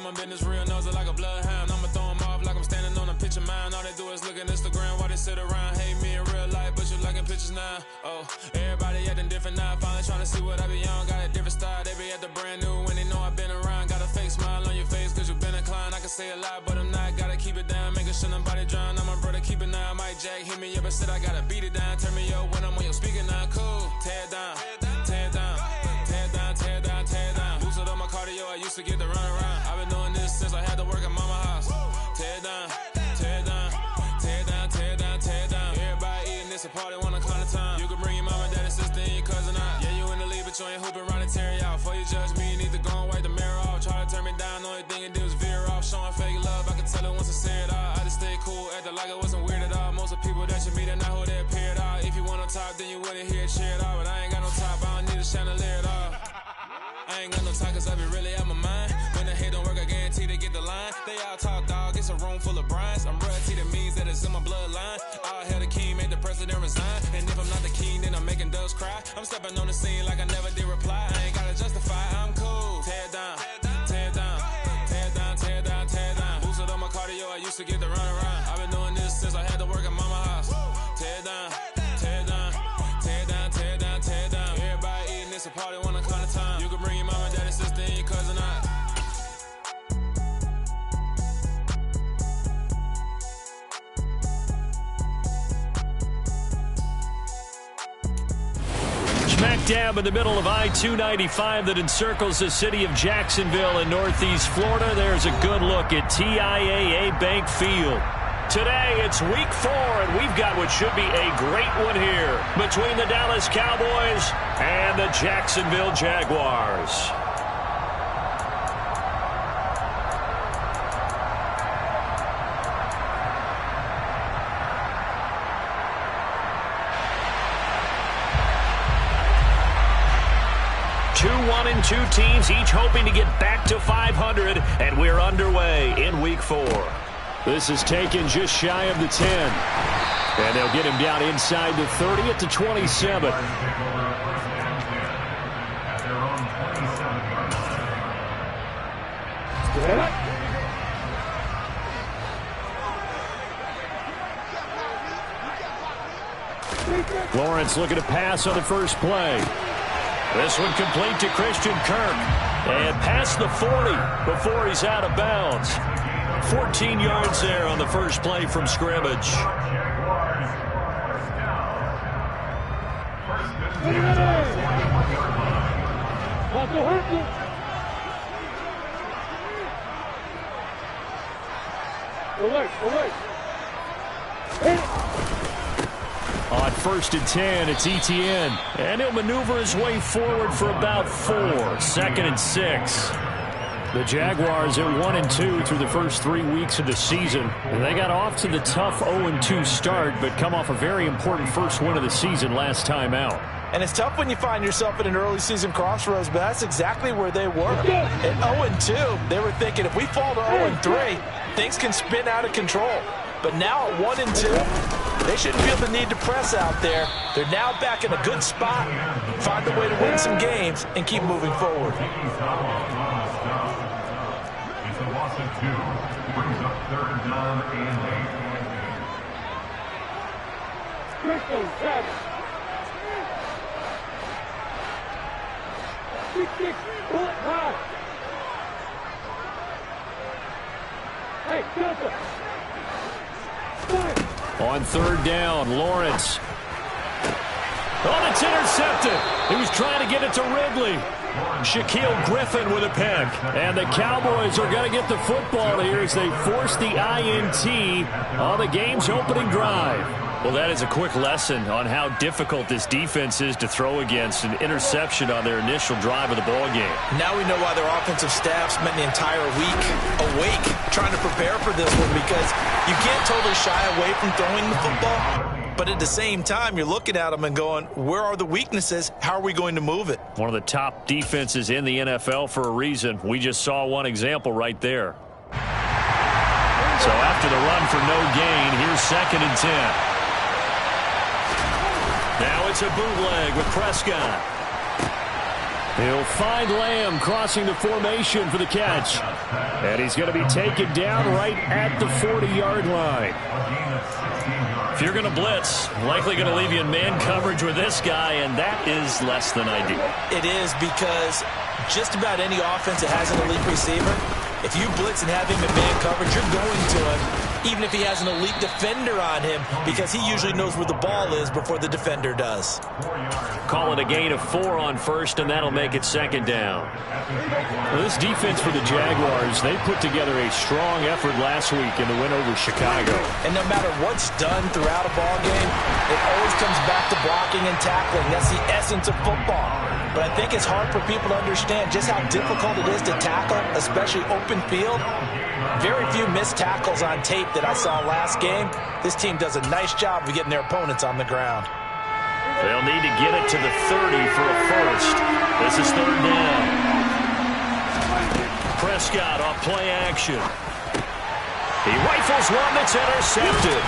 my business real, knows it like a bloodhound. I'ma throw them off like I'm standing on a picture mound. All they do is look at Instagram while they sit around. Hate me in real life, but you liking pictures now. Oh, everybody acting different now. Finally trying to see what I be on. Got a different style, they be at the brand new when they know I've been around. Got a fake smile on your face cause you been inclined. I can say a lot, but I'm not. Gotta keep it down, making sure nobody drown. I'm my brother, keep it now. Mike Jack hit me up and said I gotta beat it down. Turn me up when I'm on your speaker now. Cool, tear it down, tear it down, tear it down, tear it down, tear it down. Boosted up my cardio, I used to get to run around. I've been doing this since I had to work at mama house. Tear it down, tear it down, tear it down, tear it down, tear it down. Everybody eating this a party, wanna climb the time. You can bring your mama, daddy, sister, and your cousin out. Yeah, you in the league, but you ain't hooping around and tear it out. Before you judge me, you need to go and wipe the mirror off. Try to turn me down, the only thing it did was veer off. Showing fake love, I can tell it once I say it all. I just stay cool, acting like it wasn't weird at all. Most of the people that you meet are not who they appear at all. If you want on top, then you wouldn't hear it cheer it all. But I ain't got no top, I don't need a chandelier at all. I ain't got no time cause I be really out my mind. When the hate don't work, I guarantee they get the line. They all talk dog, it's a room full of Bryans. I'm royalty, that means that it's in my bloodline. All hell the king, made the president resign. And if I'm not the king, then I'm making doves cry. I'm stepping on the scene like I never did reply. I ain't gotta justify, I'm cool. Tear it down, tear it down, tear it down, tear it down, tear it down. Boosted up my cardio, I used to get to run around. I've been doing this since I had to work at mama house. Tear it down, tear it down, tear it down, tear it down, tear it down. Everybody eating this a party, wanna climb the time. You can bring your mama, daddy, sister, and your cousin out. Smack dab in the middle of I-295 that encircles the city of Jacksonville in northeast Florida. There's a good look at TIAA Bank Field. Today, it's week 4, and we've got what should be a great one here between the Dallas Cowboys and the Jacksonville Jaguars. Two 1-2 teams, each hoping to get back to 500, and we're underway in week 4. This is taken just shy of the 10. And they'll get him down inside the 30 at the 27. Lawrence looking to pass on the first play. This one complete to Christian Kirk. And past the 40 before he's out of bounds. 14 yards there on the first play from scrimmage. On 1st and 10, it's Etienne. And he'll maneuver his way forward for about 4. 2nd and 6. The Jaguars at 1-2 through the first 3 weeks of the season. And they got off to the tough 0-2 start, but come off a very important first win of the season last time out. And it's tough when you find yourself in an early season crossroads, but that's exactly where they were. At 0-2, they were thinking if we fall to 0-3, things can spin out of control. But now at 1-2, they shouldn't feel the need to press out there. They're now back in a good spot, find a way to win some games, and keep moving forward. It's a loss of 2. Brings up 3rd down and 8. On 3rd down, Lawrence. Oh, it's intercepted. He was trying to get it to Ridley. Shaquille Griffin with a pick. And the Cowboys are going to get the football here as they force the INT on the game's opening drive. Well, that is a quick lesson on how difficult this defense is to throw against. An interception on their initial drive of the ball game. Now we know why their offensive staff spent the entire week awake trying to prepare for this one, because you can't totally shy away from throwing the football. But at the same time, you're looking at them and going, where are the weaknesses? How are we going to move it? One of the top defenses in the NFL for a reason. We just saw one example right there. So after the run for no gain, here's 2nd and 10. Now it's a bootleg with Prescott. He'll find Lamb crossing the formation for the catch. And he's going to be taken down right at the 40-yard line. If you're going to blitz, likely going to leave you in man coverage with this guy, and that is less than ideal. It is, because just about any offense that has an elite receiver, if you blitz and have him in man coverage, you're going to him, even if he has an elite defender on him, because he usually knows where the ball is before the defender does. Call it a gain of 4 on first, and that'll make it second down. Well, this defense for the Jaguars, they put together a strong effort last week in the win over Chicago. And no matter what's done throughout a ball game, it always comes back to blocking and tackling. That's the essence of football. But I think it's hard for people to understand just how difficult it is to tackle, especially open field. Very few missed tackles on tape that I saw last game. This team does a nice job of getting their opponents on the ground. They'll need to get it to the 30 for a first. This is third down. Prescott off play action. He rifles one that's intercepted.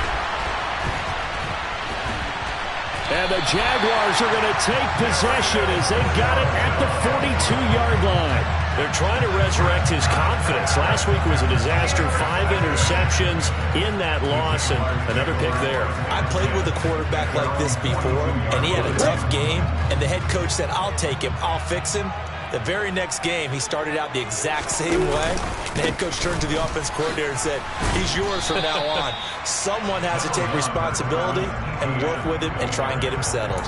And the Jaguars are going to take possession as they've got it at the 42-yard line. They're trying to resurrect his confidence. Last week was a disaster. 5 interceptions in that loss, and another pick there. I played with a quarterback like this before, and he had a tough game, and the head coach said, I'll take him, I'll fix him. The very next game, he started out the exact same way. The head coach turned to the offense coordinator and said, he's yours from now on. Someone has to take responsibility and work with him and try and get him settled.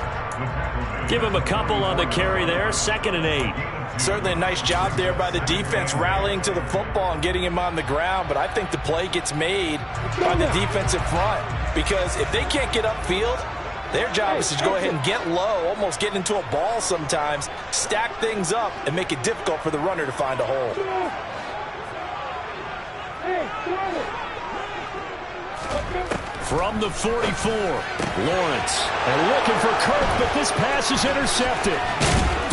Give him a couple on the carry there, 2nd and 8. Certainly a nice job there by the defense rallying to the football and getting him on the ground, but I think the play gets made by the defensive front, because if they can't get upfield, their job is to go ahead and get low, almost get into a ball sometimes, stack things up, and make it difficult for the runner to find a hole. From the 44, Lawrence. And looking for Kirk, but this pass is intercepted.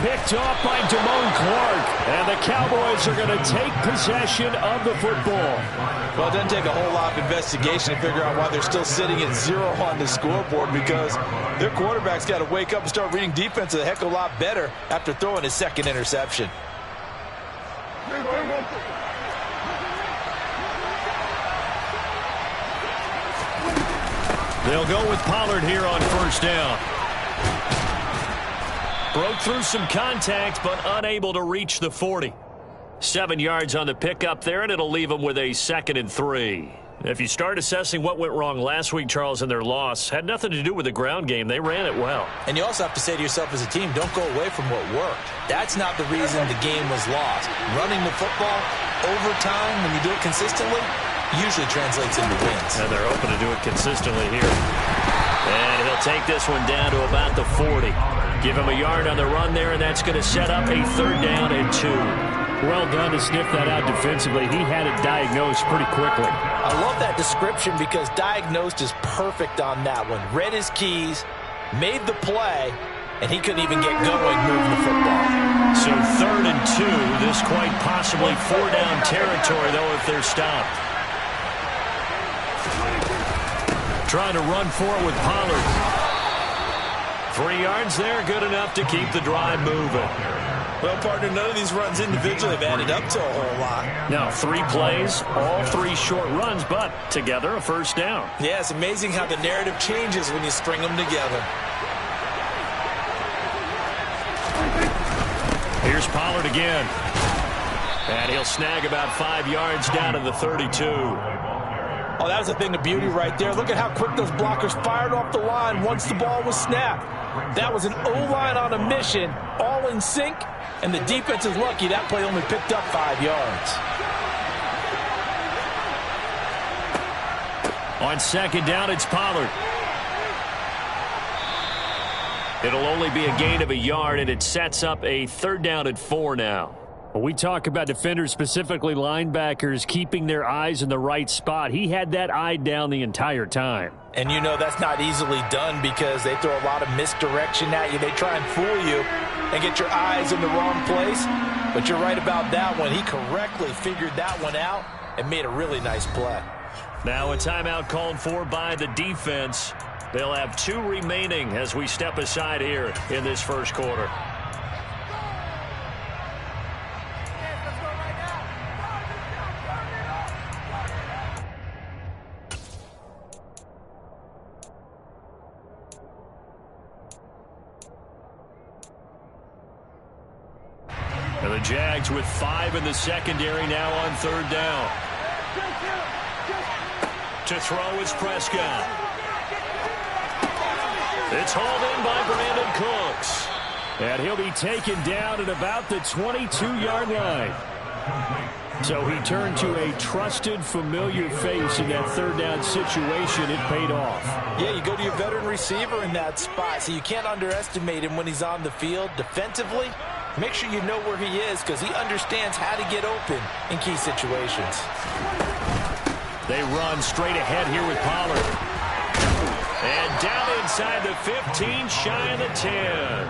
Picked off by Damone Clark. And the Cowboys are going to take possession of the football. Well, it doesn't take a whole lot of investigation to figure out why they're still sitting at 0 on the scoreboard, because their quarterback's got to wake up and start reading defense a heck of a lot better after throwing his 2nd interception. They'll go with Pollard here on first down. Broke through some contact, but unable to reach the 40. 7 yards on the pickup there, and it'll leave them with a 2nd and 3. If you start assessing what went wrong last week, Charles, in their loss, had nothing to do with the ground game. They ran it well. And you also have to say to yourself as a team, don't go away from what worked. That's not the reason the game was lost. Running the football over time, when you do it consistently, usually translates into wins. And they're hoping to do it consistently here. And he'll take this one down to about the 40. Give him a yard on the run there, and that's going to set up a 3rd down and 2. Well done to sniff that out defensively. He had it diagnosed pretty quickly. I love that description, because diagnosed is perfect on that one. Read his keys, made the play, and he couldn't even get going moving the football. So 3rd and 2. This quite possibly 4-down territory, though, if they're stopped. Trying to run for it with Pollard. 3 yards there, good enough to keep the drive moving. Well, partner, none of these runs individually have added up to a whole lot. Now, 3 plays, all 3 short runs, but together a first down. Yeah, it's amazing how the narrative changes when you string them together. Here's Pollard again. And he'll snag about 5 yards down to the 32. Oh, that was a thing of beauty right there. Look at how quick those blockers fired off the line once the ball was snapped. That was an O-line on a mission, all in sync, and the defense is lucky that play only picked up 5 yards. On 2nd down, it's Pollard. It'll only be a gain of a yard, and it sets up a 3rd down and 4 now. When we talk about defenders, specifically linebackers, keeping their eyes in the right spot, he had that eye down the entire time. And you know that's not easily done, because they throw a lot of misdirection at you. They try and fool you and get your eyes in the wrong place. But you're right about that one. He correctly figured that one out and made a really nice play. Now a timeout called for by the defense. They'll have 2 remaining as we step aside here in this first quarter. And the Jags with 5 in the secondary now on 3rd down. To throw is Prescott. It's hauled in by Brandon Cooks. And he'll be taken down at about the 22-yard line. So he turned to a trusted, familiar face in that 3rd down situation. It paid off. Yeah, you go to your veteran receiver in that spot, so you can't underestimate him when he's on the field. Defensively, make sure you know where he is because he understands how to get open in key situations. They run straight ahead here with Pollard. And down inside the 15, shy of the 10.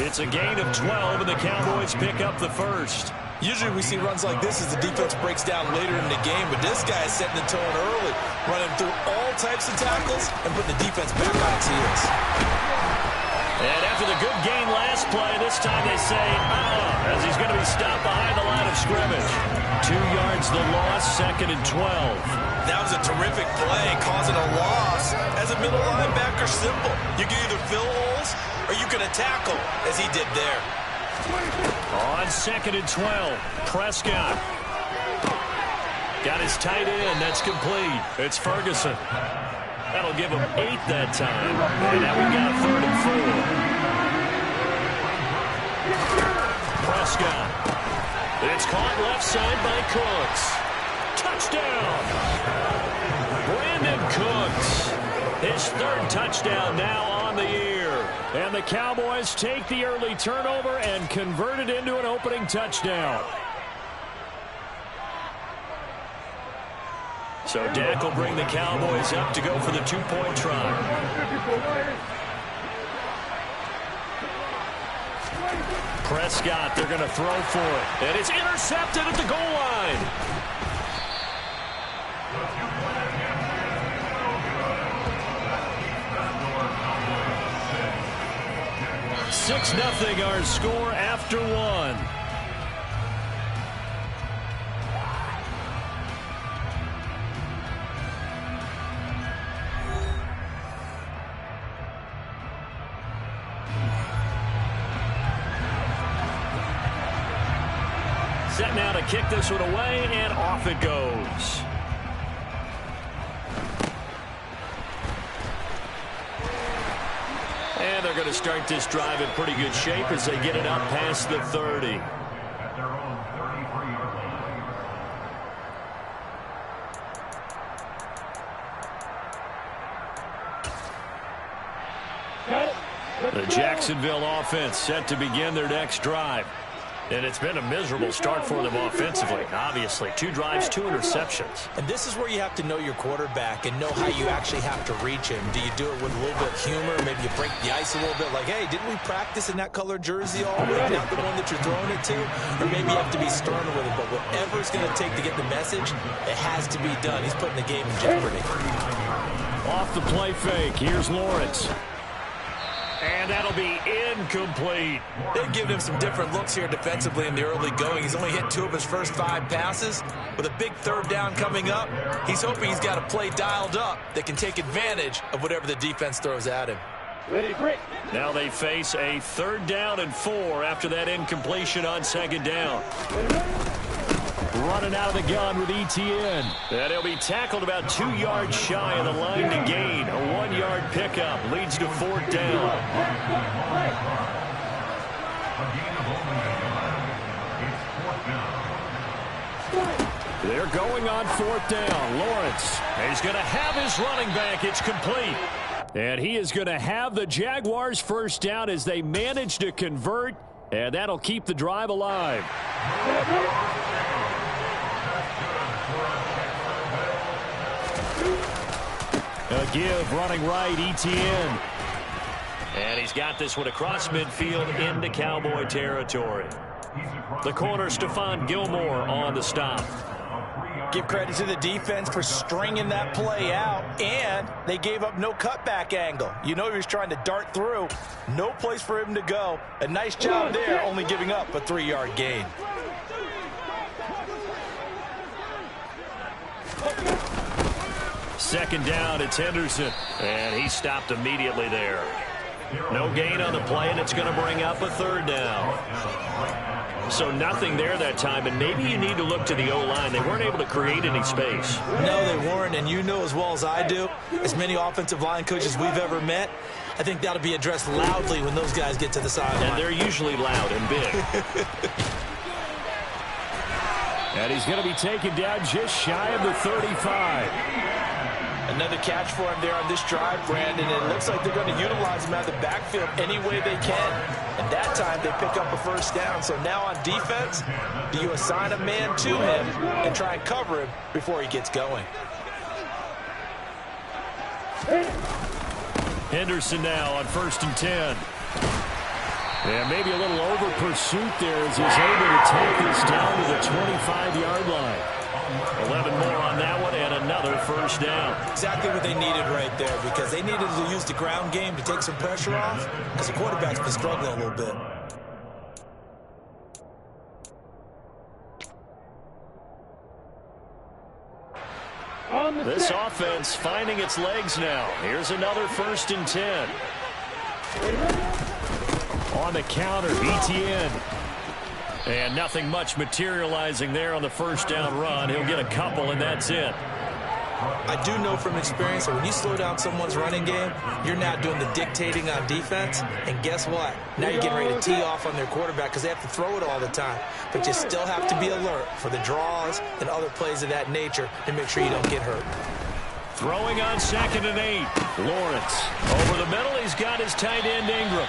It's a gain of 12, and the Cowboys pick up the first. Usually we see runs like this as the defense breaks down later in the game, but this guy is setting the tone early, running through all types of tackles and putting the defense back on its heels. And after the good gain last play, this time they say, as he's going to be stopped behind the line of scrimmage. 2 yards the loss, 2nd and 12. That was a terrific play, causing a loss. As a middle linebacker, simple. You can either fill holes or you can tackle, as he did there. On 2nd and 12, Prescott. Got his tight end. That's complete. It's Ferguson. That'll give him 8 that time. And now we've got 3rd and 4. Prescott. It's caught left side by Cooks. Touchdown. Brandon Cooks. His 3rd touchdown now on the year. And the Cowboys take the early turnover and convert it into an opening touchdown. So Dak will bring the Cowboys up to go for the 2-point try. Prescott, they're going to throw for it. And it's intercepted at the goal line. 6-0 our score after 1. Set now to kick this one away, and off it goes. And they're going to start this drive in pretty good shape as they get it up past the 30. At their own 33-yard line. The Jacksonville offense set to begin their next drive. And it's been a miserable start for them offensively, obviously. 2 drives, 2 interceptions. And this is where you have to know your quarterback and know how you actually have to reach him. Do you do it with a little bit of humor? Maybe you break the ice a little bit like, hey, didn't we practice in that colored jersey already? Not the one that you're throwing it to? Or maybe you have to be sterner with it. But whatever it's going to take to get the message, it has to be done. He's putting the game in jeopardy. Off the play fake, here's Lawrence. And that'll be incomplete. They've given him some different looks here defensively in the early going. He's only hit 2 of his first 5 passes. With a big 3rd down coming up, he's hoping he's got a play dialed up that can take advantage of whatever the defense throws at him. Ready, break. Now they face a 3rd down and 4 after that incompletion on 2nd down. Running out of the gun with ETN. And he'll be tackled about 2 yards shy of the line to gain. A 1-yard pickup leads to 4th down. They're going on 4th down. Lawrence, he's going to have his running back. It's complete. And he is going to have the Jaguars' first down as they manage to convert. And that'll keep the drive alive. A give running right, ETN. And he's got this one across midfield into Cowboy territory. The corner, Stephon Gilmore on the stop. Give credit to the defense for stringing that play out, and they gave up no cutback angle. You know he was trying to dart through. No place for him to go. A nice job there, only giving up a 3-yard gain. Second down, it's Henderson. And he stopped immediately there. No gain on the play, and it's going to bring up a third down. So nothing there that time, and maybe you need to look to the O-line. They weren't able to create any space. No, they weren't, and you know as well as I do, as many offensive line coaches we've ever met, I think that'll be addressed loudly when those guys get to the sideline. And they're usually loud and big. And he's going to be taken down just shy of the 35. Another catch for him there on this drive, Brandon. It looks like they're going to utilize him out of the backfield any way they can. And that time they pick up a first down. So now on defense, do you assign a man to him and try and cover him before he gets going? Henderson now on 1st and 10. And maybe a little over pursuit there as he's able to take this down to the 25-yard line. 11 more on that one and another first down. Exactly what they needed right there, because they needed to use the ground game to take some pressure off, because the quarterback's been struggling a little bit. This offense finding its legs now. Here's another 1st and 10. On the counter, Etienne. And nothing much materializing there on the first down run. He'll get a couple, and that's it. I do know from experience that when you slow down someone's running game, you're not doing the dictating on defense. And guess what? Now you're getting ready to tee off on their quarterback because they have to throw it all the time. But you still have to be alert for the draws and other plays of that nature to make sure you don't get hurt. Throwing on 2nd and 8. Lawrence. Over the middle, he's got his tight end Ingram.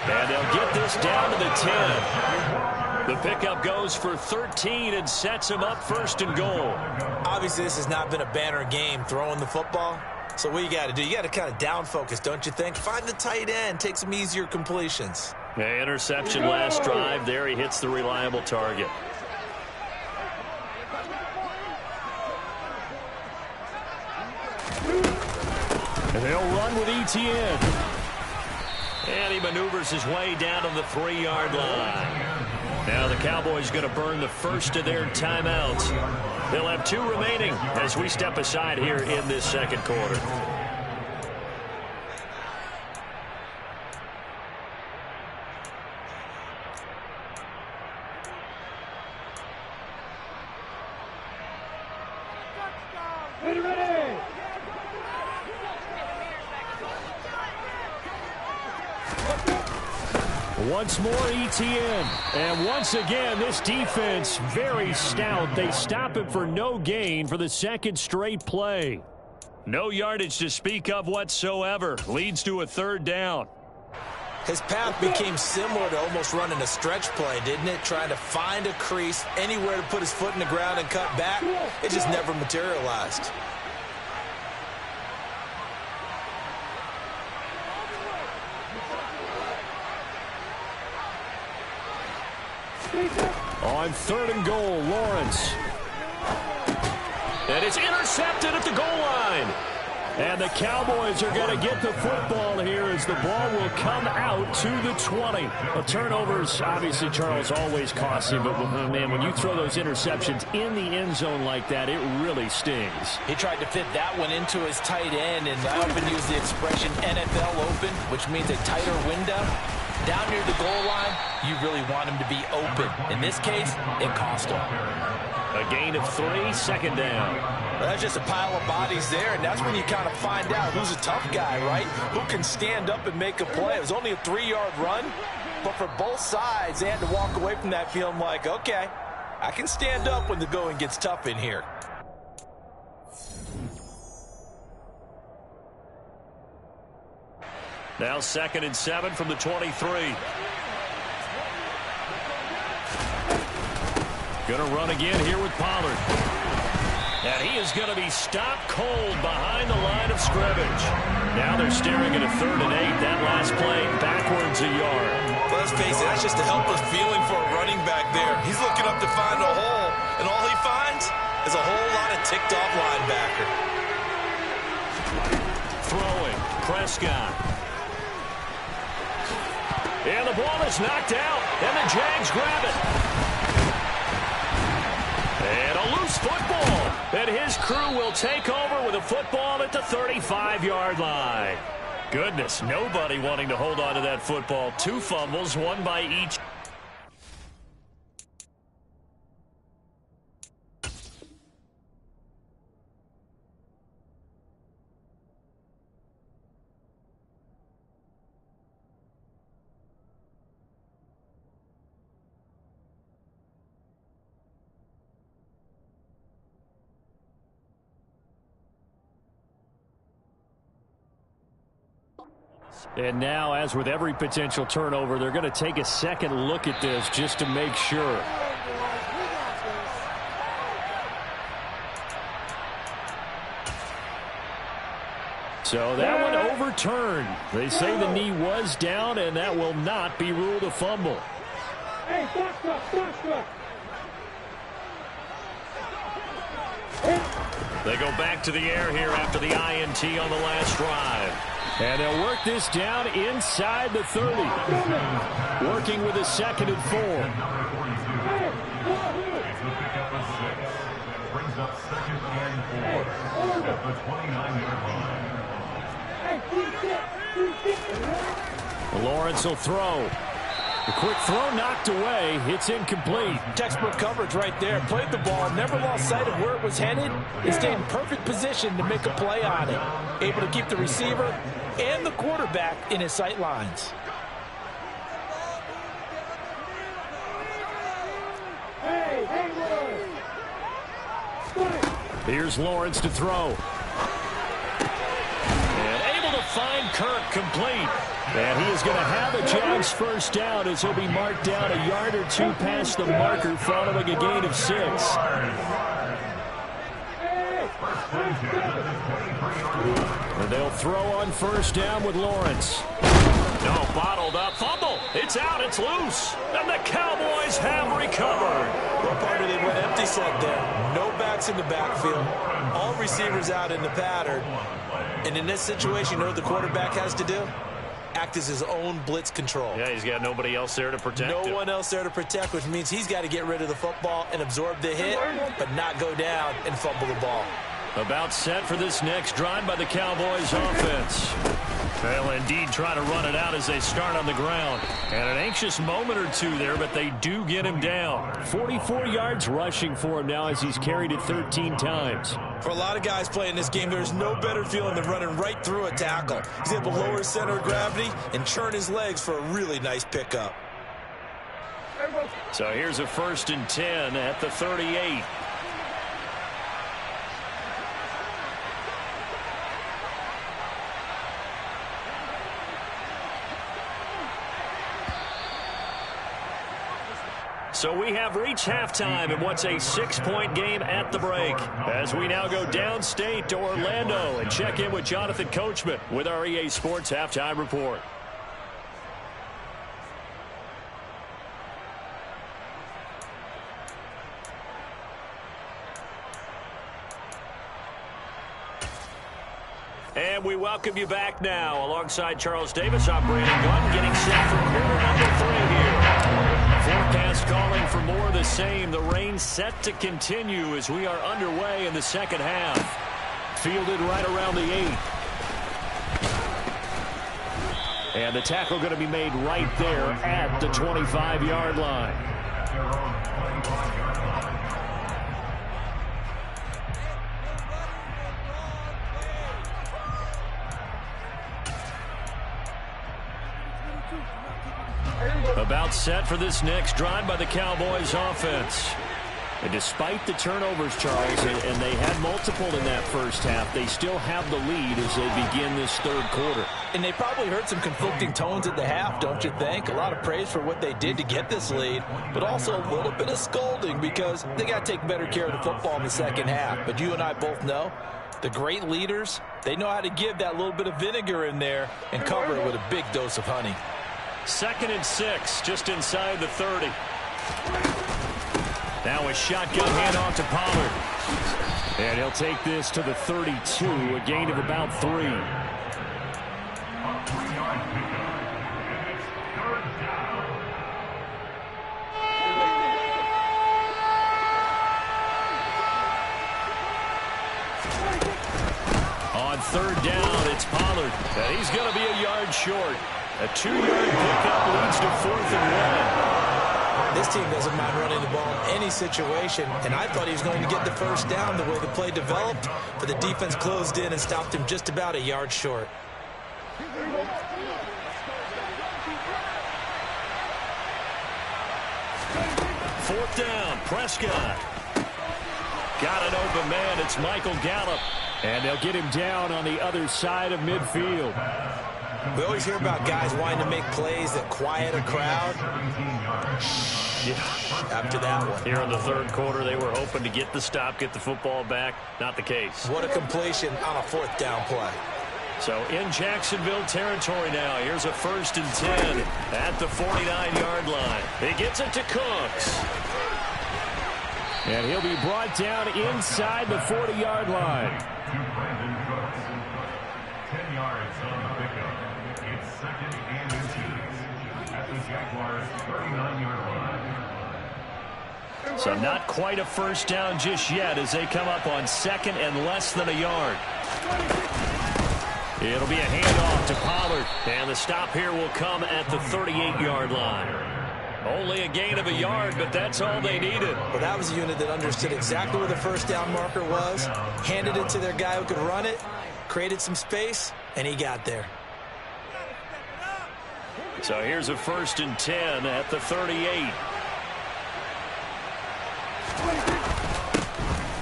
And they'll get this down to the 10. The pickup goes for 13 and sets him up 1st and goal. Obviously, this has not been a banner game throwing the football. So what you got to do, you got to kind of down focus, don't you think? Find the tight end, take some easier completions. Yeah, interception last drive. There he hits the reliable target. And they'll run with Etienne. And he maneuvers his way down to the 3-yard line. Now the Cowboys going to burn the first of their timeouts. They'll have 2 remaining as we step aside here in this second quarter. Once more, Etienne. And once again, this defense very stout. They stop him for no gain for the 2nd straight play. No yardage to speak of whatsoever. Leads to a 3rd down. His path became similar to almost running a stretch play, didn't it? Trying to find a crease, anywhere to put his foot in the ground and cut back. It just never materialized. On 3rd and goal, Lawrence. And it's intercepted at the goal line. And the Cowboys are going to get the football here as the ball will come out to the 20. Well, turnovers, obviously, Charles, always cost him. But, man, when you throw those interceptions in the end zone like that, it really stings. He tried to fit that one into his tight end, and I often use the expression NFL open, which means a tighter window. Down near the goal line, you really want him to be open. In this case, it cost him. A gain of 3, 2nd down. Well, that's just a pile of bodies there, and that's when you kind of find out who's a tough guy, right? Who can stand up and make a play. It was only a 3-yard run, but for both sides, they had to walk away from that feeling like, okay, I can stand up when the going gets tough in here. Now 2nd and 7 from the 23. Going to run again here with Pollard. And he is going to be stopped cold behind the line of scrimmage. Now they're staring at a 3rd and 8. That last play backwards a yard. Well, let's face it, that's just a helpless feeling for a running back there. He's looking up to find a hole, and all he finds is a whole lot of ticked-off linebacker. Throwing, Prescott. And the ball is knocked out, and the Jags grab it. And a loose football. And his crew will take over with a football at the 35-yard line. Goodness, nobody wanting to hold on to that football. 2 fumbles, 1 by each. And now, as with every potential turnover, they're going to take a second look at this just to make sure. So that one overturned. They say the knee was down, and that will not be ruled a fumble. They go back to the air here after the INT on the last drive. And they'll work this down inside the 30. Working with a 2nd and 4. Brings up 2nd and 4 at the 29-yard line. Lawrence will throw. The quick throw knocked away. It's incomplete. Textbook coverage right there. Played the ball, never lost sight of where it was headed, and stayed in perfect position to make a play on it. Able to keep the receiver and the quarterback in his sight lines. Here's Lawrence to throw. And able to find Kirk complete. And he is going to have a Jags first down as he'll be marked down a yard or 2 past the marker following a gain of 6. And they'll throw on first down with Lawrence. No, bottled up. Fumble. It's out. It's loose. And the Cowboys have recovered. Well, partner, they went empty set there. No backs in the backfield. All receivers out in the pattern. And in this situation, you know what the quarterback has to do? Act as his own blitz control. Yeah, he's got nobody else there to protect him. No one else there to protect, which means he's got to get rid of the football and absorb the hit, but not go down and fumble the ball. About set for this next drive by the Cowboys offense. They'll indeed try to run it out as they start on the ground. And an anxious moment or 2 there, but they do get him down. 44 yards rushing for him now as he's carried it 13 times. For a lot of guys playing this game, there's no better feeling than running right through a tackle. He's able to lower his center of gravity and churn his legs for a really nice pickup. So here's a 1st and 10 at the 38. So we have reached halftime in what's a 6-point game at the break. As we now go downstate to Orlando and check in with Jonathan Coachman with our EA Sports Halftime Report. And we welcome you back now. Alongside Charles Davis, I'm Brandon Gunn, getting set for quarter number 3 here. Forecast calling for more of the same. The rain set to continue as we are underway in the second half. Fielded right around the 8. And the tackle going to be made right there at the 25-yard line. About set for this next drive by the Cowboys offense. And despite the turnovers, Charles, and they had multiple in that first half, they still have the lead as they begin this 3rd quarter. And they probably heard some conflicting tones at the half, don't you think? A lot of praise for what they did to get this lead, but also a little bit of scolding because they got to take better care of the football in the second half. But you and I both know the great leaders, they know how to give that little bit of vinegar in there and cover it with a big dose of honey. 2nd and 6, just inside the 30. Now a shotgun handoff to Pollard. And he'll take this to the 32, a gain of about 3. On 3rd down, it's Pollard. And he's going to be short. A 2-yard pickup leads to 4th and 1. This team doesn't mind running the ball in any situation, and I thought he was going to get the first down the way the play developed, but the defense closed in and stopped him just about a yard short. Fourth down, Prescott. Got an open man. It's Michael Gallup. And they'll get him down on the other side of midfield. We always hear about guys wanting to make plays that quiet a crowd. After that one. Here in the third quarter, they were hoping to get the stop, get the football back. Not the case. What a completion on a 4th down play. So in Jacksonville territory now. Here's a 1st and 10 at the 49-yard line. He gets it to Cooks. And he'll be brought down inside the 40-yard line. To Brandon Cooks. 10 yards on the pickup. It's 2nd and 2 at the Jaguars' 39-yard line. So not quite a first down just yet as they come up on 2nd and less than a yard. It'll be a handoff to Pollard. And the stop here will come at the 38-yard line. Only a gain of a yard, but that's all they needed. Well, that was a unit that understood exactly where the first down marker was, handed it to their guy who could run it, created some space, and he got there. So here's a 1st and 10 at the 38.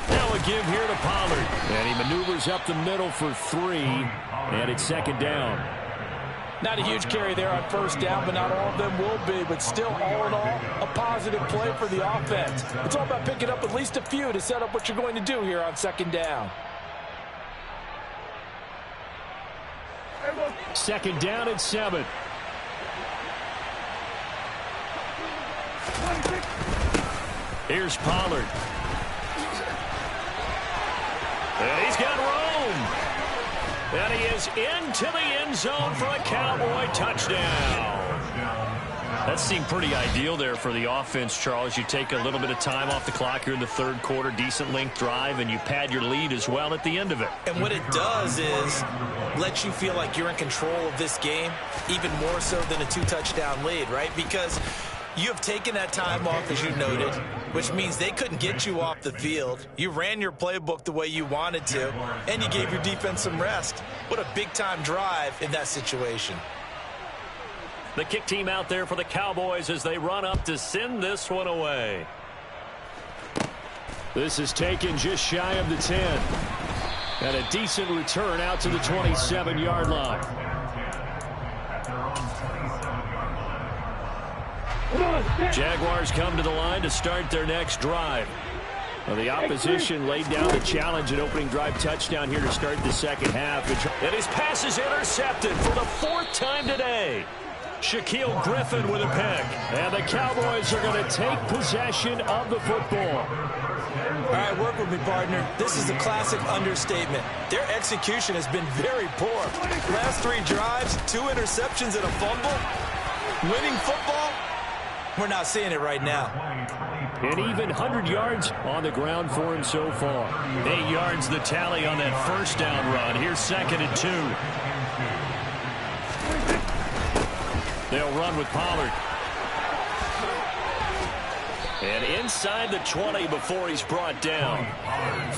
Now a give here to Pollard. And he maneuvers up the middle for 3, and it's 2nd down. Not a huge carry there on first down, but not all of them will be. But still, all in all, a positive play for the offense. It's all about picking up at least a few to set up what you're going to do here on 2nd down. 2nd down and 7. Here's Pollard. And he's got room. And he is into the end zone for a Cowboy touchdown. That seemed pretty ideal there for the offense, Charles. You take a little bit of time off the clock here in the third quarter, decent length drive, and you pad your lead as well at the end of it. And what it does is let you feel like you're in control of this game, even more so than a 2-touchdown lead, right? Because you have taken that time off, as you noted, which means they couldn't get you off the field. You ran your playbook the way you wanted to, and you gave your defense some rest. What a big-time drive in that situation. The kick team out there for the Cowboys as they run up to send this one away. This is taken just shy of the 10. And a decent return out to the 27-yard line. Jaguars come to the line to start their next drive. Well, the opposition laid down the challenge, an opening drive touchdown here to start the second half. And his pass is intercepted for the 4th time today. Shaquille Griffin with a pick. And the Cowboys are going to take possession of the football. All right, work with me, partner. This is a classic understatement. Their execution has been very poor. Last 3 drives, 2 interceptions and a fumble. Winning football? We're not seeing it right now. And even 100 yards on the ground for him so far. 8 yards the tally on that first down run. Here's 2nd and 2. They'll run with Pollard. And inside the 20 before he's brought down.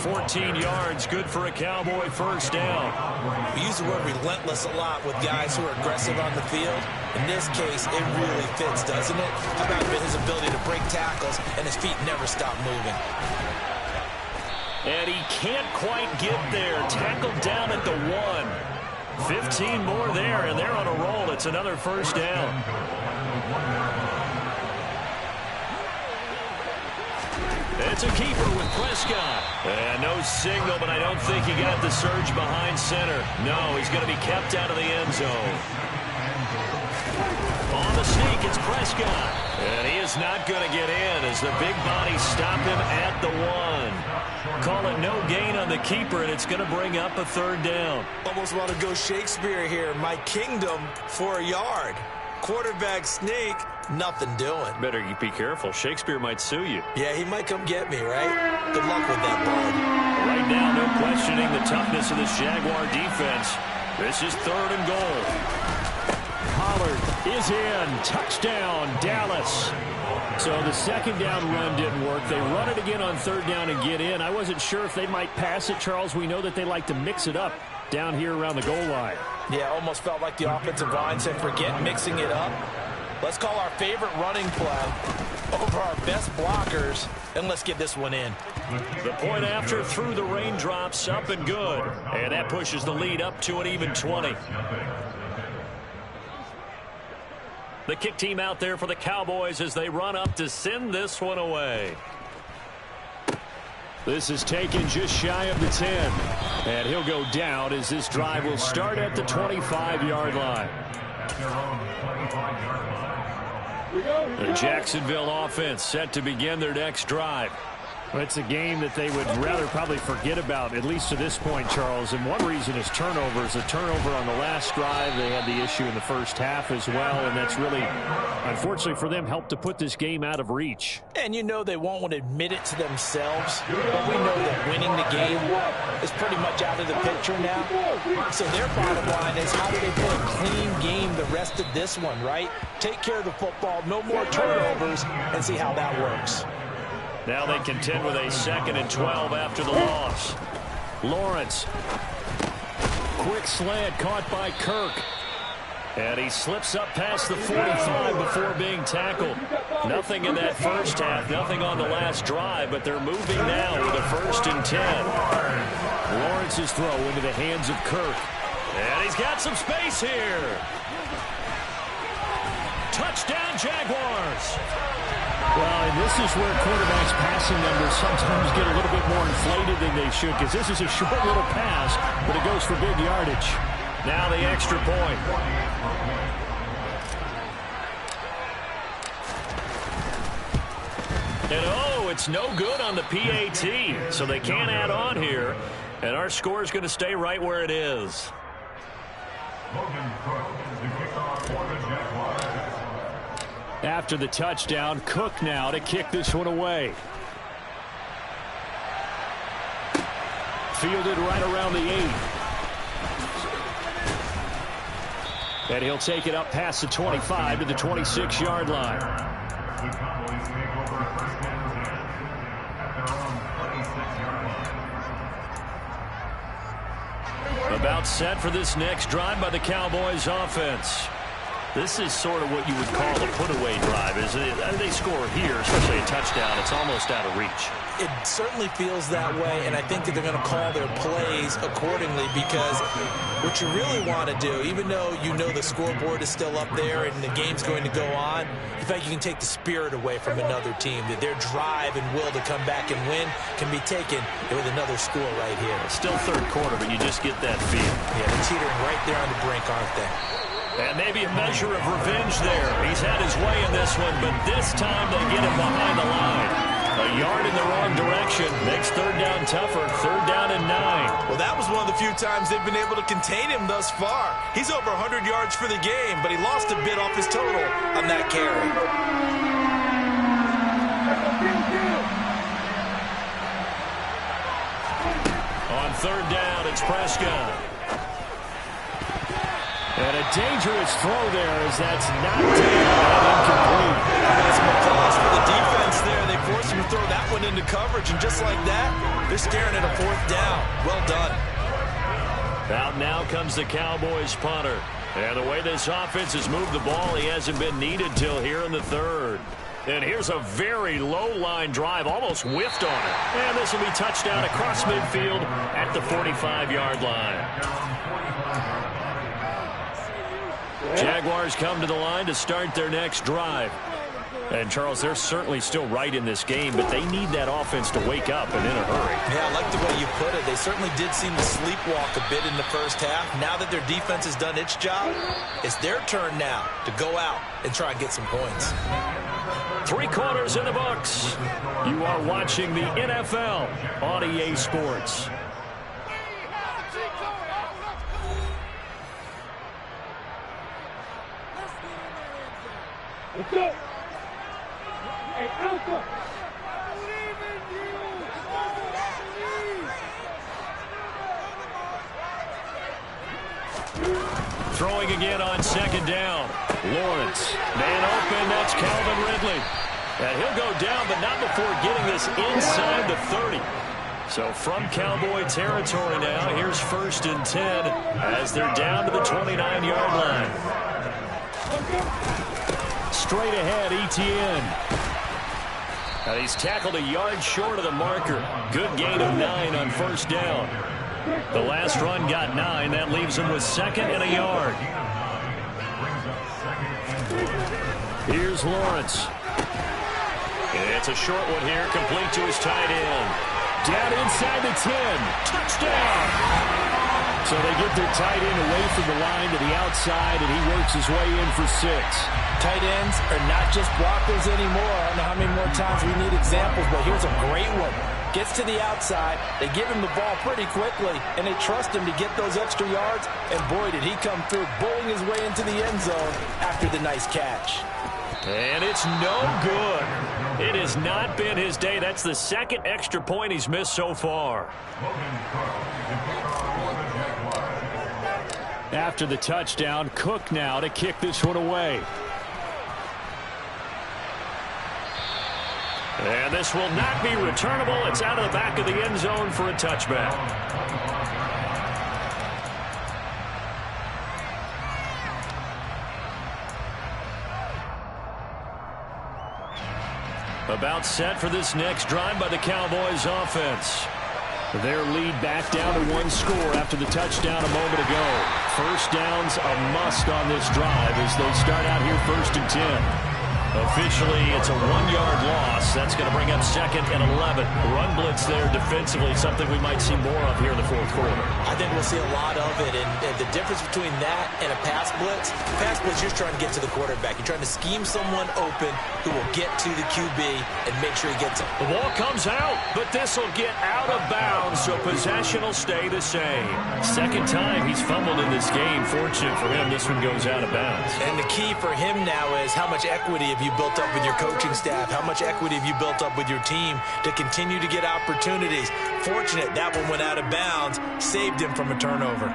14 yards, good for a Cowboy first down. We use the word relentless a lot with guys who are aggressive on the field. In this case, it really fits, doesn't it? How about his ability to break tackles and his feet never stop moving? And he can't quite get there. Tackled down at the 1. 15 more there, and they're on a roll. It's another first down. It's a keeper with Prescott. And no signal, but I don't think he got the surge behind center. No, he's going to be kept out of the end zone. On the sneak, it's Prescott. And he is not going to get in as the big bodies stop him at the 1. Call it no gain on the keeper, and it's going to bring up a 3rd down. Almost want to go Shakespeare here. My kingdom for a yard. Quarterback sneak, nothing doing. Better be careful. Shakespeare might sue you. Yeah, he might come get me, right? Good luck with that, bud. Right now, no questioning the toughness of this Jaguar defense. This is 3rd and goal. Pollard is in. Touchdown, Dallas. So the second down run didn't work. They run it again on third down and get in. I wasn't sure if they might pass it, Charles. We know that they like to mix it up down here around the goal line. Yeah, almost felt like the offensive line said, forget mixing it up. Let's call our favorite running play over our best blockers, and let's get this one in. The point after through the raindrops, up and good. And that pushes the lead up to an even 20. The kick team out there for the Cowboys as they run up to send this one away. This is taken just shy of the 10. And he'll go down as this drive will start at the 25-yard line. The Jacksonville offense set to begin their next drive. Well, it's a game that they would rather probably forget about, at least to this point, Charles. And one reason is turnovers. A turnover on the last drive. They had the issue in the first half as well, and that's really, unfortunately for them, helped to put this game out of reach. And you know they won't want to admit it to themselves, but we know that winning the game is pretty much out of the picture now. So their bottom line is, how do they play a clean game the rest of this one, right? Take care of the football, no more turnovers, and see how that works. Now they contend with a 2nd and 12 after the loss. Lawrence. Quick slant caught by Kirk. And he slips up past the 45 before being tackled. Nothing in that first half, nothing on the last drive, but they're moving now with a 1st and 10. Lawrence's throw into the hands of Kirk. And he's got some space here. Touchdown, Jaguars. Well, and this is where quarterbacks' passing numbers sometimes get a little bit more inflated than they should, because this is a short little pass, but it goes for big yardage. Now the extra point. And oh, it's no good on the PAT, so they can't add on here, and our score is going to stay right where it is. After the touchdown, Cook now to kick this one away. Fielded right around the 8. And he'll take it up past the 25 to the 26-yard line. The Cowboys take over a 1st and 10 at their own 26-yard line. About set for this next drive by the Cowboys offense. This is sort of what you would call a put-away drive, isn't it? They score here, especially a touchdown. It's almost out of reach. It certainly feels that way, and I think that they're going to call their plays accordingly, because what you really want to do, even though you know the scoreboard is still up there and the game's going to go on, in fact, you can take the spirit away from another team, that their drive and will to come back and win can be taken with another score right here. It's still 3rd quarter, but you just get that feel. Yeah, they're teetering right there on the brink, aren't they? And maybe a measure of revenge there. He's had his way in this one, but this time they get him behind the line. A yard in the wrong direction makes 3rd down tougher. 3rd down and 9. Well, that was one of the few times they've been able to contain him thus far. He's over 100 yards for the game, but he lost a bit off his total on that carry. On 3rd down, it's Prescott. And a dangerous throw there as that's knocked down and incomplete. That's a loss for the defense there. They forced him to throw that one into coverage, and just like that, they're staring at a 4th down. Well done. Out now comes the Cowboys punter. And the way this offense has moved the ball, he hasn't been needed till here in the 3rd. And here's a very low-line drive, almost whiffed on it. And this will be touchdown across midfield at the 45-yard line. Jaguars come to the line to start their next drive. And, Charles, they're certainly still right in this game, but they need that offense to wake up and in a hurry. Yeah, I like the way you put it. They certainly did seem to sleepwalk a bit in the first half. Now that their defense has done its job, it's their turn now to go out and try and get some points. 3 quarters in the books. You are watching the NFL on EA Sports. Let's go. Hey, Alpha. Throwing again on second down. Lawrence. Man open. That's Calvin Ridley. And he'll go down, but not before getting this inside the 30. So from Cowboy territory now, here's 1st and 10 as they're down to the 29-yard line. Straight ahead, Etienne. Now he's tackled a yard short of the marker. Good gain of 9 on 1st down. The last run got 9. That leaves him with 2nd and a yard. Here's Lawrence. It's a short one here, complete to his tight end. Down inside the 10. Touchdown! So they get their tight end away from the line to the outside, and he works his way in for 6. Tight ends are not just blockers anymore. I don't know how many more times we need examples, but here's a great one. Gets to the outside, they give him the ball pretty quickly, and they trust him to get those extra yards, and boy, did he come through, bowling his way into the end zone after the nice catch. And it's no good. It has not been his day. That's the 2nd extra point he's missed so far. After the touchdown, Cook now to kick this one away. And this will not be returnable. It's out of the back of the end zone for a touchback. About set for this next drive by the Cowboys offense. Their lead back down to 1 score after the touchdown a moment ago. 1st down's a must on this drive as they start out here 1st and 10. Officially, it's a 1-yard loss. That's going to bring up 2nd and 11. Run blitz there defensively, something we might see more of here in the 4th quarter. I think we'll see a lot of it, and the difference between that and a pass blitz, you're just trying to get to the quarterback. You're trying to scheme someone open who will get to the QB and make sure he gets it. The ball comes out, but this will get out of bounds, so possession will stay the same. 2nd time he's fumbled in this game. Fortunate for him, this one goes out of bounds. And the key for him now is how much equity have you built up with your coaching staff? How much equity have you built up with your team to continue to get opportunities? Fortunate that one went out of bounds, saved him from a turnover.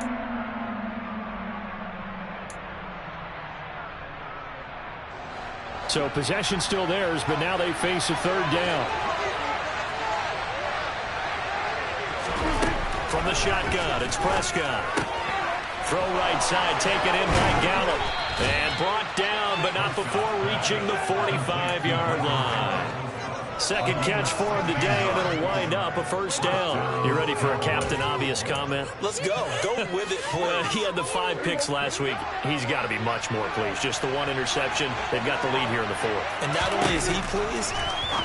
So possession still theirs, but now they face a 3rd down. From the shotgun, it's Prescott. Throw right side, taken in by Gallup. And brought down, but not before reaching the 45-yard line. 2nd catch for him today, and it'll wind up a 1st down. You ready for a Captain Obvious comment? Let's go. Go with it, boy. He had the 5 picks last week. He's got to be much more pleased. Just the 1 interception. They've got the lead here in the 4th. And not only is he pleased,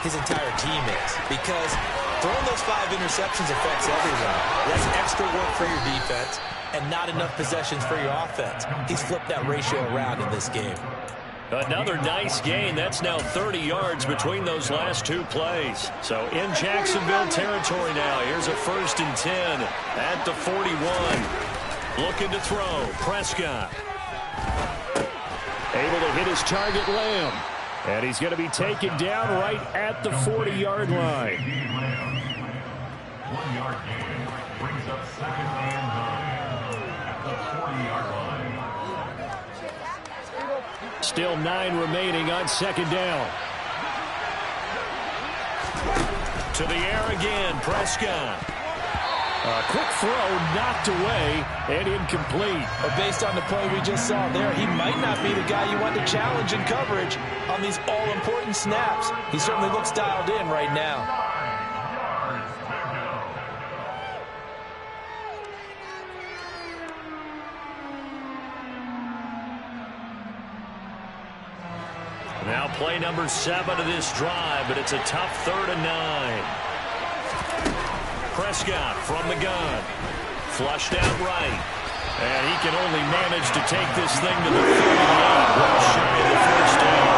his entire team is. Because throwing those 5 interceptions affects everyone. That's extra work for your defense and not enough possessions for your offense. He's flipped that ratio around in this game. Another nice gain. That's now 30 yards between those last 2 plays. So in Jacksonville territory now. Here's a 1st and 10 at the 41. Looking to throw. Prescott. Able to hit his target, Lamb. And he's going to be taken down right at the 40-yard line. 1-yard gain brings up 2nd and 9 at the 40-yard line. Still 9 remaining on 2nd down. To the air again, Prescott. A quick throw knocked away and incomplete. But based on the play we just saw there, he might not be the guy you want to challenge in coverage on these all-important snaps. He certainly looks dialed in right now. Now play number 7 of this drive, but it's a tough 3rd and 9. Prescott from the gun. Flushed out right. And he can only manage to take this thing to the 38. Well shy of the 1st down.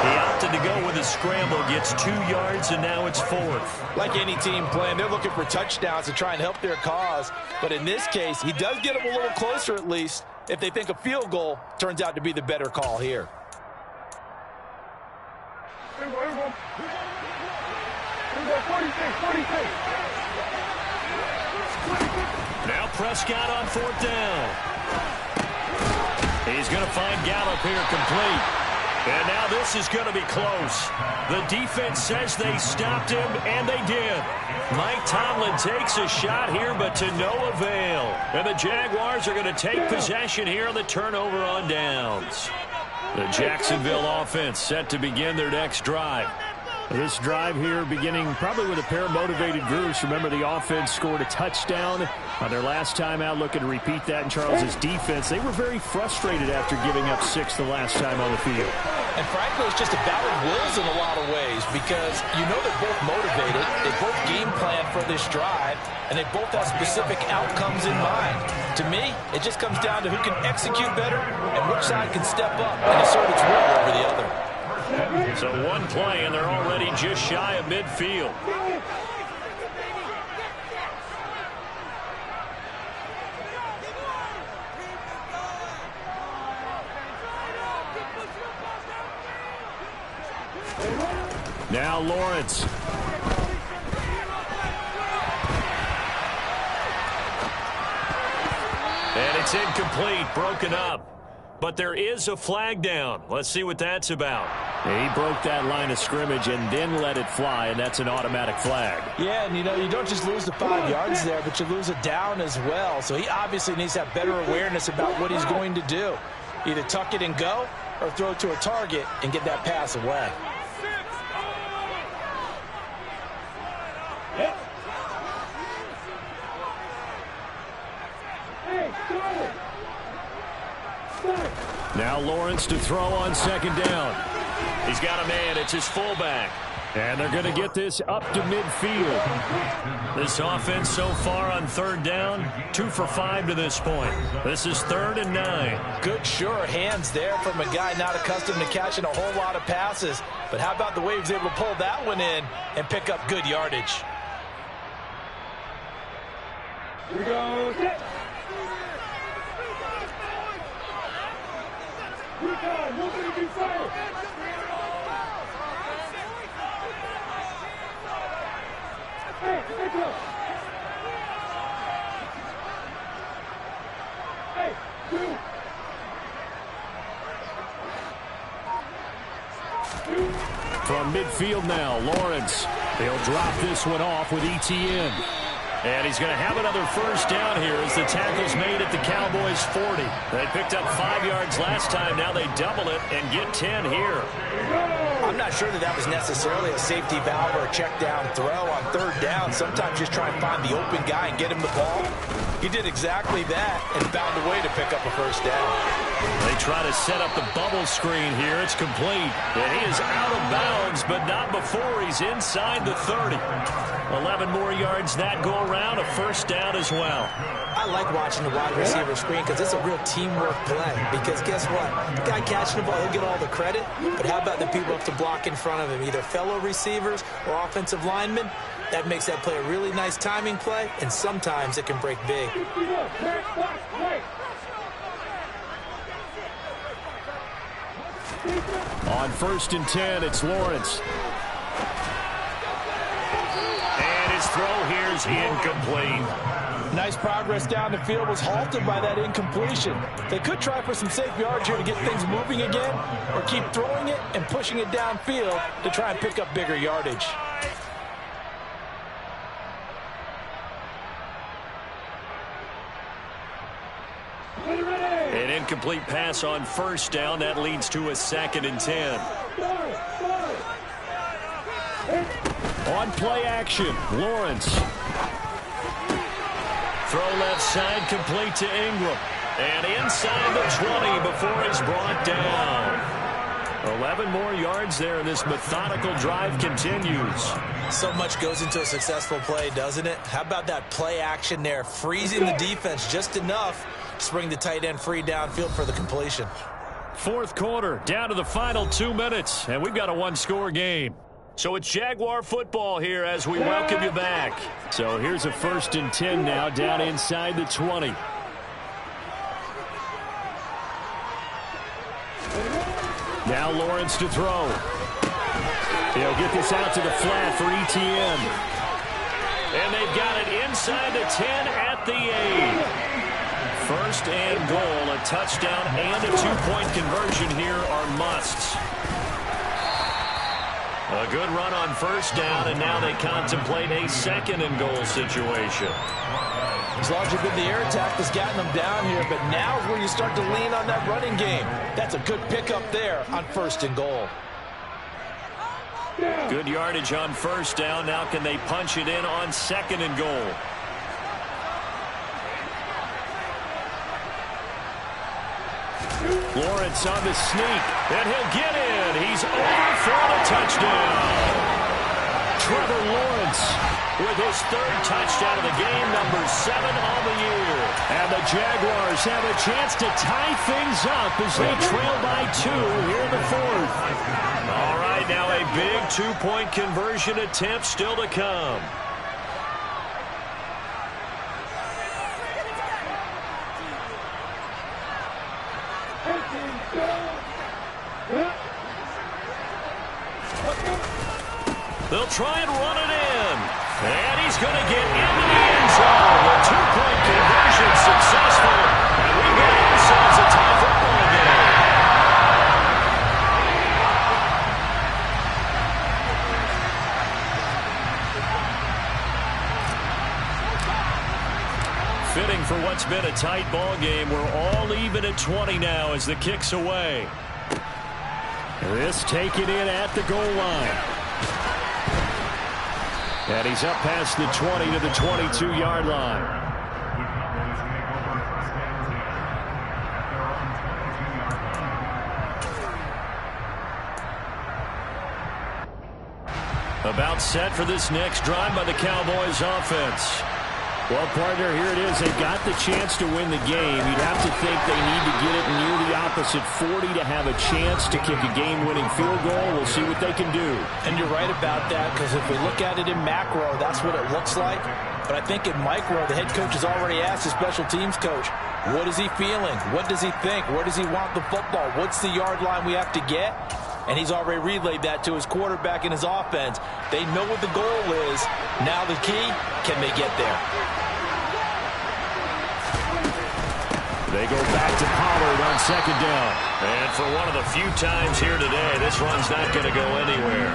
He opted to go with a scramble, gets 2 yards, and now it's 4th. Like any team playing, they're looking for touchdowns to try and help their cause. But in this case, he does get them a little closer at least if they think a field goal turns out to be the better call here. Now Prescott on 4th down. He's going to find Gallup here complete. And now this is going to be close. The defense says they stopped him, and they did. Mike Tomlin takes a shot here, but to no avail. And the Jaguars are going to take possession here on the turnover on downs. The Jacksonville offense set to begin their next drive. This drive here beginning probably with a pair of motivated groups. Remember, the offense scored a touchdown on their last time out, looking to repeat that in Charles's defense. They were very frustrated after giving up 6 the last time on the field. And frankly, it's just a battle of wills in a lot of ways because you know they're both motivated. They both game plan for this drive, and they both have specific outcomes in mind. To me, it just comes down to who can execute better and which side can step up and assert its will over the other. So one play, and they're already just shy of midfield. Now Lawrence. And it's incomplete, broken up. But there is a flag down. Let's see what that's about. He broke that line of scrimmage and then let it fly, and that's an automatic flag. Yeah, and you don't just lose the 5 yards there, but you lose it down as well. So he obviously needs to have better awareness about what he's going to do. Either tuck it and go or throw it to a target and get that pass away. Now Lawrence to throw on second down. He's got a man. It's his fullback. And they're going to get this up to midfield. This offense so far on third down, 2 for 5 to this point. This is 3rd and 9. Good, sure hands there from a guy not accustomed to catching a whole lot of passes. But how about the way he was able to pull that one in and pick up good yardage? Here we go. From midfield now, Lawrence. They'll drop this one off with ETN. And he's going to have another first down here as the tackle's made at the Cowboys' 40. They picked up 5 yards last time. Now they double it and get 10 here. I'm not sure that was necessarily a safety valve or a check down throw on third down. Sometimes just try and find the open guy and get him the ball. He did exactly that and found a way to pick up a first down. They try to set up the bubble screen here. It's complete. And he is out of bounds, but not before he's inside the 30. 11 more yards that go around, a first down as well. I like watching the wide receiver screen because it's a real teamwork play. Because guess what? The guy catching the ball, he'll get all the credit. But how about the people up to block in front of him, either fellow receivers or offensive linemen? That makes that play a really nice timing play, and sometimes it can break big. On 1st and 10, it's Lawrence. And his throw here is incomplete. Nice progress down the field was halted by that incompletion. They could try for some safe yards here to get things moving again, or keep throwing it and pushing it downfield to try and pick up bigger yardage. An incomplete pass on first down. That leads to a 2nd and 10. On play action, Lawrence. Throw left side, complete to Ingram. And inside the 20 before he's brought down. 11 more yards there, and this methodical drive continues. So much goes into a successful play, doesn't it? How about that play action there, freezing the defense just enough to bring the tight end free downfield for the completion. 4th quarter, down to the final 2 minutes, and we've got a 1-score game. So it's Jaguar football here as we welcome you back. So here's a 1st and 10 now, down inside the 20. Now Lawrence to throw. He'll get this out to the flat for ETN. And they've got it inside the 10 at the 8. First and goal, a touchdown and a two-point conversion here are musts. A good run on first down, and now they contemplate a second and goal situation. As long as you've been the air attack that's gotten them down here, but now is where you start to lean on that running game. That's a good pickup there on first and goal. Good yardage on first down. Now can they punch it in on second and goal? Lawrence on the sneak, and he'll get in. He's over for the touchdown. Trevor Lawrence with his third touchdown of the game, number 7 on the year. And the Jaguars have a chance to tie things up as they trail by 2 here in the fourth. All right, now a big two-point conversion attempt still to come. They'll try and run it in. And he's going to get into the end zone. A two-point conversion successful. And we've got ourselves a tie football game. Fitting for what's been a tight ball game. We're all even at 20 now as the kick's away. This taken in at the goal line. And he's up past the 20 to the 22-yard line. About set for this next drive by the Cowboys offense. Well, partner, here it is. They've got the chance to win the game. You'd have to think they need to get it near the opposite 40 to have a chance to kick a game-winning field goal. We'll see what they can do. And you're right about that, because if we look at it in macro, that's what it looks like. But I think in micro, the head coach has already asked the special teams coach, what is he feeling? What does he think? Where does he want the football? What's the yard line we have to get? And he's already relayed that to his quarterback and his offense. They know what the goal is. Now the key, can they get there? They go back to Pollard on second down. And for one of the few times here today, this run's not going to go anywhere.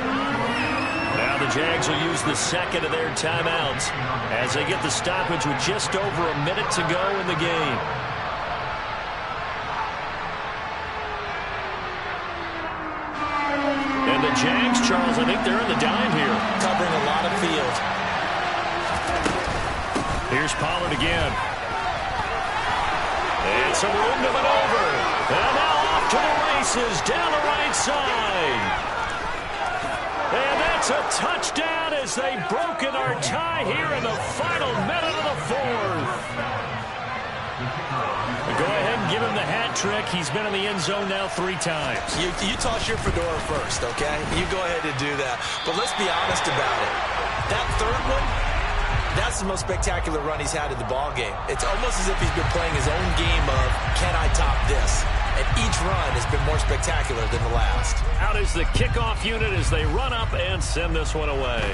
Now the Jags will use the second of their timeouts as they get the stoppage with just over a minute to go in the game. And the Jags, Charles, I think they're in the dime here. Covering a lot of field. Here's Pollard again. And some room to maneuver. And now off to the races down the right side. And that's a touchdown as they've broken our tie here in the final minute of the fourth. Go ahead and give him the hat trick. He's been in the end zone now 3 times. You toss your fedora first, okay? You go ahead and do that. But let's be honest about it. That third one, that's the most spectacular run he's had in the ball game. It's almost as if he's been playing his own game of, can I top this? And each run has been more spectacular than the last. Out is the kickoff unit as they run up and send this one away.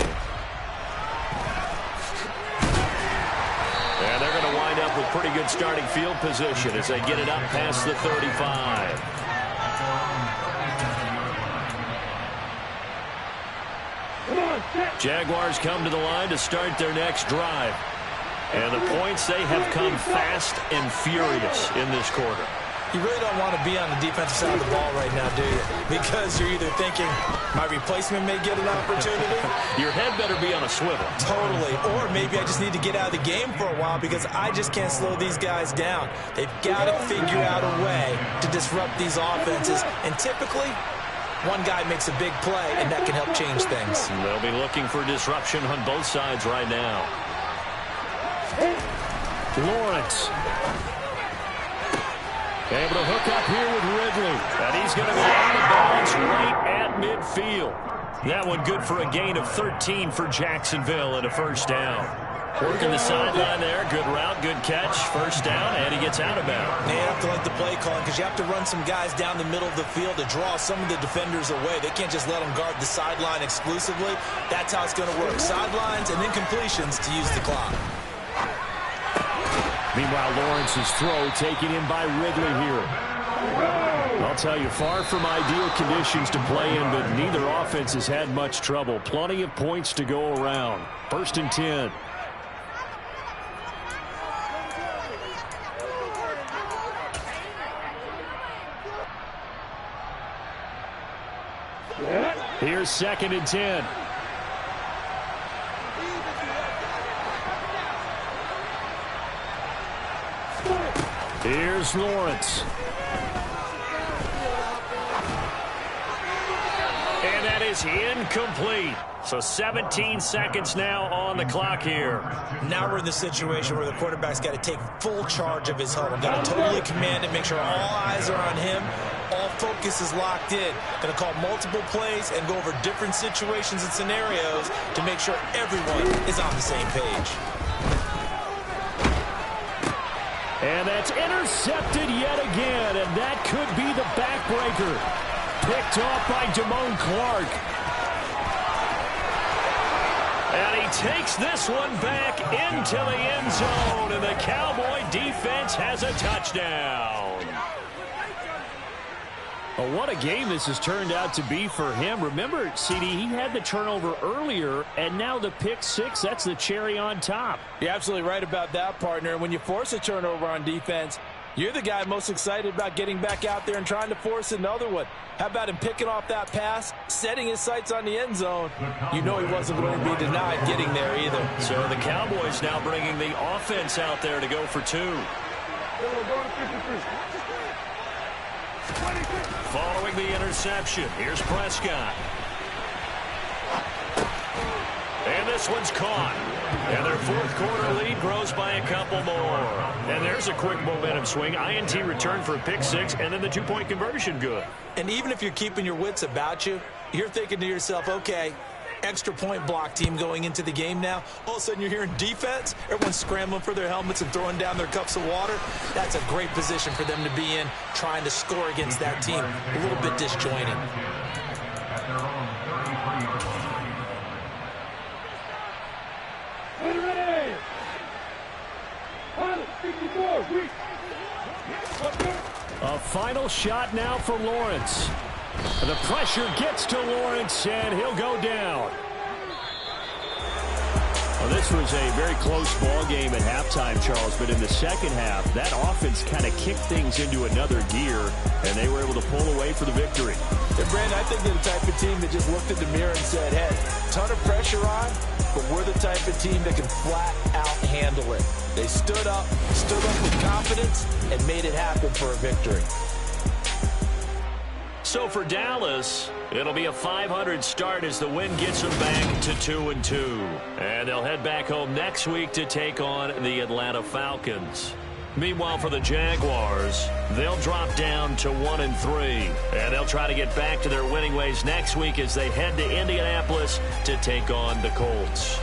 And they're going to wind up with pretty good starting field position as they get it up past the 35. Jaguars come to the line to start their next drive. And the points, they have come fast and furious in this quarter. You really don't want to be on the defensive side of the ball right now, do you? Because you're either thinking, my replacement may get an opportunity. Your head better be on a swivel. Totally. Or maybe I just need to get out of the game for a while because I just can't slow these guys down. They've got to figure out a way to disrupt these offenses. And typically, one guy makes a big play, and that can help change things. They'll be looking for disruption on both sides right now. Lawrence. Able to hook up here with Ridley. And he's going to go out of bounds right at midfield. That one good for a gain of 13 for Jacksonville and a first down. Working the sideline there. Good route, good catch. First down, and he gets out of bounds. You have to like the play calling because you have to run some guys down the middle of the field to draw some of the defenders away. They can't just let them guard the sideline exclusively. That's how it's going to work. Sidelines and then completions to use the clock. Meanwhile, Lawrence's throw taken in by Ridley here. I'll tell you, far from ideal conditions to play in, but neither offense has had much trouble. Plenty of points to go around. 1st and 10. Here's 2nd and 10. Here's Lawrence. And that is incomplete. So 17 seconds now on the clock here. Now we're in the situation where the quarterback's got to take full charge of his huddle. Got to totally command it, make sure all eyes are on him. All focus is locked in. Going to call multiple plays and go over different situations and scenarios to make sure everyone is on the same page. And that's intercepted yet again, and that could be the backbreaker. Picked off by Damone Clark. And he takes this one back into the end zone, and the Cowboy defense has a touchdown. Well, what a game this has turned out to be for him. Remember, CD, he had the turnover earlier, and now the pick six, that's the cherry on top. You're absolutely right about that, partner. And when you force a turnover on defense, you're the guy most excited about getting back out there and trying to force another one. How about him picking off that pass, setting his sights on the end zone? You know he wasn't going to be denied getting there either. So the Cowboys now bringing the offense out there to go for 2. Following the interception, here's Prescott. And this one's caught. And their 4th quarter lead grows by a couple more. And there's a quick momentum swing. INT return for a pick 6, and then the 2-point conversion good. And even if you're keeping your wits about you, you're thinking to yourself, okay, extra point block team going into the game now. All of a sudden you're hearing defense. Everyone's scrambling for their helmets and throwing down their cups of water. That's a great position for them to be in, trying to score against that team. A little bit disjointed. A final shot now for Lawrence. The pressure gets to Lawrence, and he'll go down. Well, this was a very close ball game at halftime, Charles, but in the second half, that offense kind of kicked things into another gear, and they were able to pull away for the victory. And Brandon, I think they're the type of team that just looked in the mirror and said, hey, ton of pressure on, but we're the type of team that can flat out handle it. They stood up with confidence, and made it happen for a victory. So for Dallas, it'll be a 500 start as the win gets them back to 2-2. And they'll head back home next week to take on the Atlanta Falcons. Meanwhile, for the Jaguars, they'll drop down to 1-3. And they'll try to get back to their winning ways next week as they head to Indianapolis to take on the Colts.